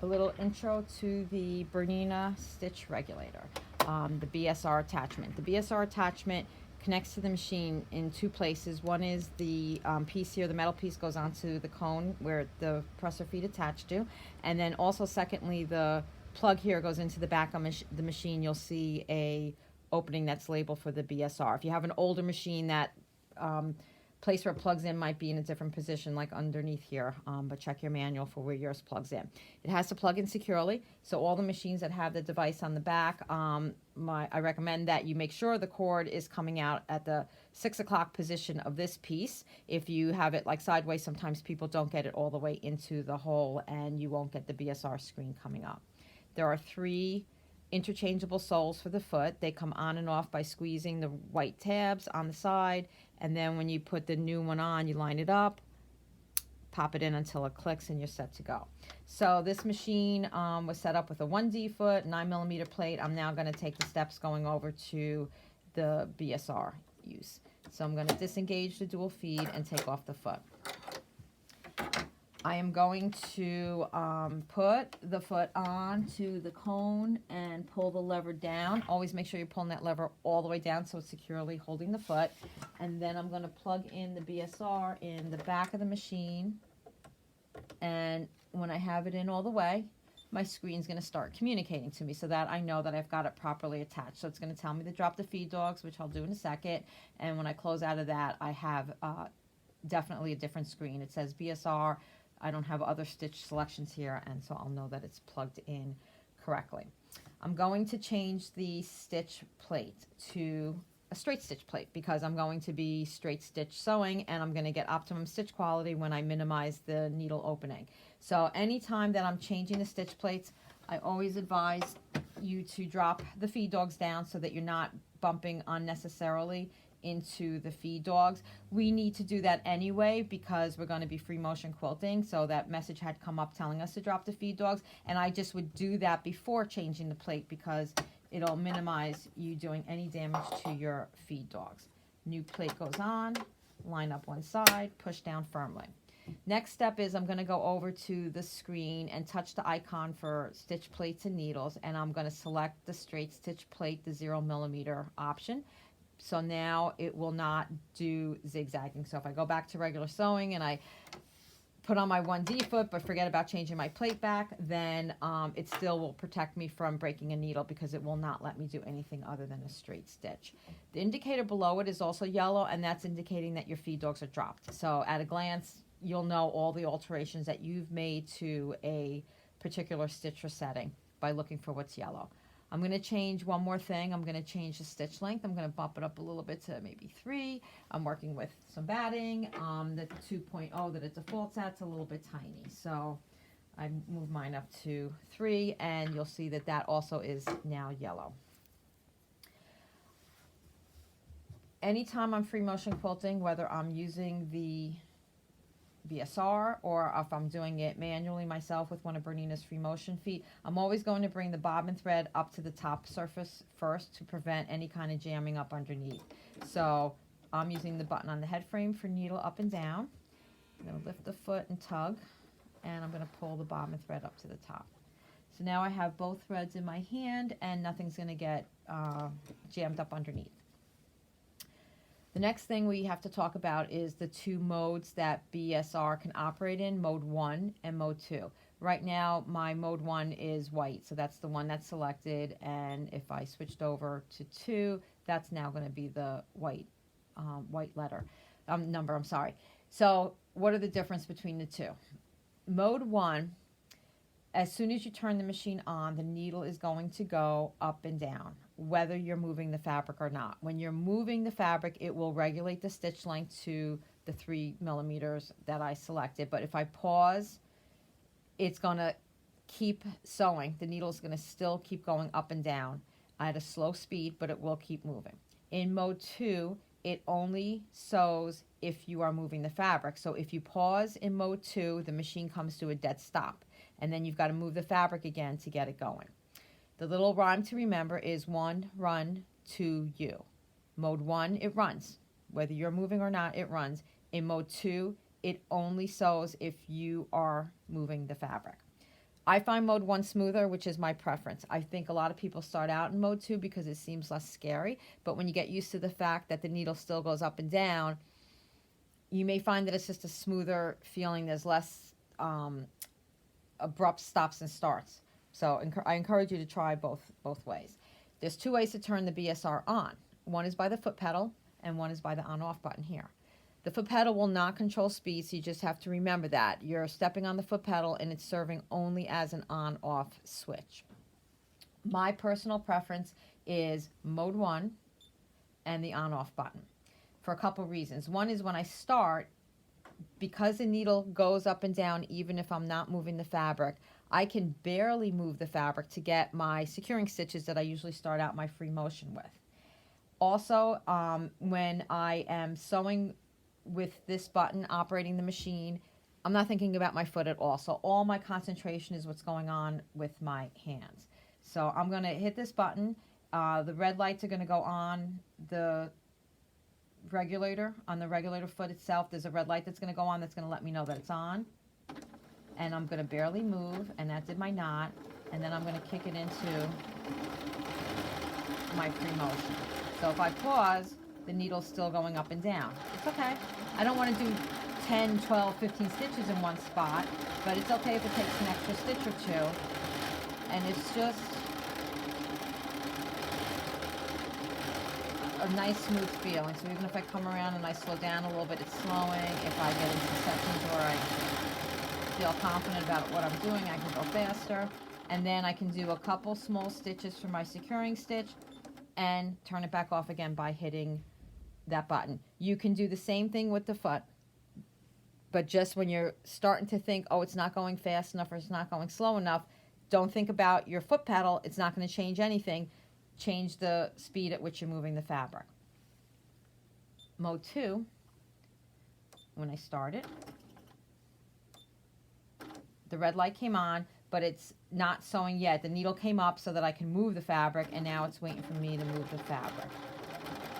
A little intro to the Bernina stitch regulator, the BSR attachment. The BSR attachment connects to the machine in two places. One is the piece here, the metal piece goes onto the cone where the presser feet attached to. And then also secondly, the plug here goes into the back of the machine. You'll see a opening that's labeled for the BSR. If you have an older machine, that place where it plugs in might be in a different position, like underneath here, but check your manual for where yours plugs in. It has to plug in securely, so all the machines that have the device on the back, I recommend that you make sure the cord is coming out at the 6 o'clock position of this piece. If you have it like sideways, sometimes people don't get it all the way into the hole and you won't get the BSR screen coming up. There are 3 interchangeable soles for the foot. They come on and off by squeezing the white tabs on the side, and then when you put the new one on, you line it up, pop it in until it clicks, and you're set to go. So this machine was set up with a 1D foot, 9mm plate. I'm now going to take the steps going over to the BSR use. So I'm going to disengage the dual feed and take off the foot. I am going to put the foot onto the cone and pull the lever down. Always make sure you're pulling that lever all the way down so it's securely holding the foot. And then I'm going to plug in the BSR in the back of the machine. And when I have it in all the way, my screen's going to start communicating to me so that I know that I've got it properly attached. So it's going to tell me to drop the feed dogs, which I'll do in a second. And when I close out of that, I have definitely a different screen. It says BSR. I don't have other stitch selections here, and so I'll know that it's plugged in correctly. I'm going to change the stitch plate to a straight stitch plate because I'm going to be straight stitch sewing, and I'm going to get optimum stitch quality when I minimize the needle opening. So anytime that I'm changing the stitch plates, I always advise you to drop the feed dogs down so that you're not bumping unnecessarily into the feed dogs. We need to do that anyway because we're going to be free motion quilting, so that message had come up telling us to drop the feed dogs, and I just would do that before changing the plate because it'll minimize you doing any damage to your feed dogs. New plate goes on, line up one side, push down firmly. Next step is I'm going to go over to the screen and touch the icon for stitch plates and needles, and I'm going to select the straight stitch plate, the 0mm option. So now it will not do zigzagging. So if I go back to regular sewing and I put on my 1D foot but forget about changing my plate back, then it still will protect me from breaking a needle because it will not let me do anything other than a straight stitch. The indicator below it is also yellow, and that's indicating that your feed dogs are dropped. So at a glance, you'll know all the alterations that you've made to a particular stitch or setting by looking for what's yellow. I'm going to change one more thing. I'm going to change the stitch length. I'm going to bump it up a little bit to maybe 3. I'm working with some batting. The 2.0 that it defaults at's a little bit tiny. So I move mine up to 3, and you'll see that that also is now yellow. Anytime I'm free motion quilting, whether I'm using the BSR or if I'm doing it manually myself with one of Bernina's free motion feet, I'm always going to bring the bobbin thread up to the top surface first to prevent any kind of jamming up underneath. So I'm using the button on the head frame for needle up and down. I'm going to lift the foot and tug, and I'm going to pull the bobbin thread up to the top. So now I have both threads in my hand and nothing's going to get jammed up underneath. The next thing we have to talk about is the 2 modes that BSR can operate in, mode 1 and mode 2. Right now, my mode 1 is white, so that's the one that's selected, and if I switched over to 2, that's now going to be the white letter, number, I'm sorry. So what are the difference between the 2? Mode 1, as soon as you turn the machine on, the needle is going to go up and down, whether you're moving the fabric or not. When you're moving the fabric, it will regulate the stitch length to the 3mm that I selected. But if I pause, it's going to keep sewing. The needle is going to still keep going up and down at a slow speed, but it will keep moving. In mode 2, it only sews if you are moving the fabric. So if you pause in mode 2, the machine comes to a dead stop, and then you've got to move the fabric again to get it going. The little rhyme to remember is 1, run, 2, you. Mode 1, it runs. Whether you're moving or not, it runs. In mode 2, it only sews if you are moving the fabric. I find mode 1 smoother, which is my preference. I think a lot of people start out in mode 2 because it seems less scary, but when you get used to the fact that the needle still goes up and down, you may find that it's just a smoother feeling. There's less abrupt stops and starts. So I encourage you to try both ways. There's 2 ways to turn the BSR on. One is by the foot pedal, and one is by the on-off button here. The foot pedal will not control speed, so you just have to remember that. You're stepping on the foot pedal, and it's serving only as an on-off switch. My personal preference is mode 1 and the on-off button for a couple reasons. One is when I start, because the needle goes up and down even if I'm not moving the fabric, I can barely move the fabric to get my securing stitches that I usually start out my free motion with. Also, when I am sewing with this button, operating the machine, I'm not thinking about my foot at all. So all my concentration is what's going on with my hands. So I'm going to hit this button. The red lights are going to go on the regulator, foot itself. There's a red light that's going to go on that's going to let me know that it's on. And I'm going to barely move, and that did my knot. And then I'm going to kick it into my free motion. So if I pause, the needle's still going up and down. It's okay. I don't want to do 10, 12, 15 stitches in one spot, but it's okay if it takes an extra stitch or two. And it's just a nice smooth feeling. So even if I come around and I slow down a little bit, it's slowing. If I get into sections where I feel confident about what I'm doing, I can go faster. And then I can do a couple small stitches for my securing stitch and turn it back off again by hitting that button. You can do the same thing with the foot, but just when you're starting to think, oh, it's not going fast enough or it's not going slow enough, don't think about your foot pedal. It's not going to change anything. Change the speed at which you're moving the fabric. Mode 2, when I started, the red light came on, but it's not sewing yet. The needle came up so that I can move the fabric, and now it's waiting for me to move the fabric.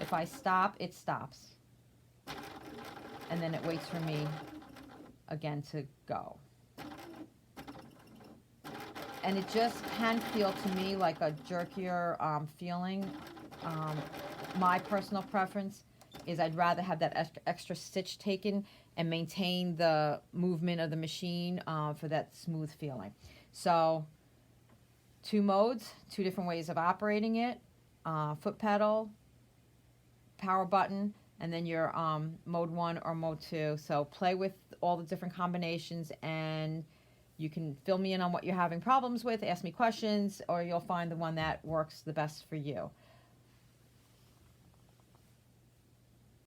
If I stop, it stops. And then it waits for me again to go. And it just can feel to me like a jerkier feeling. My personal preference is I'd rather have that extra stitch taken and maintain the movement of the machine for that smooth feeling. So 2 modes, 2 different ways of operating it. Foot pedal, power button, and then your mode 1 or mode 2. So play with all the different combinations, and you can fill me in on what you're having problems with, ask me questions, or you'll find the one that works the best for you.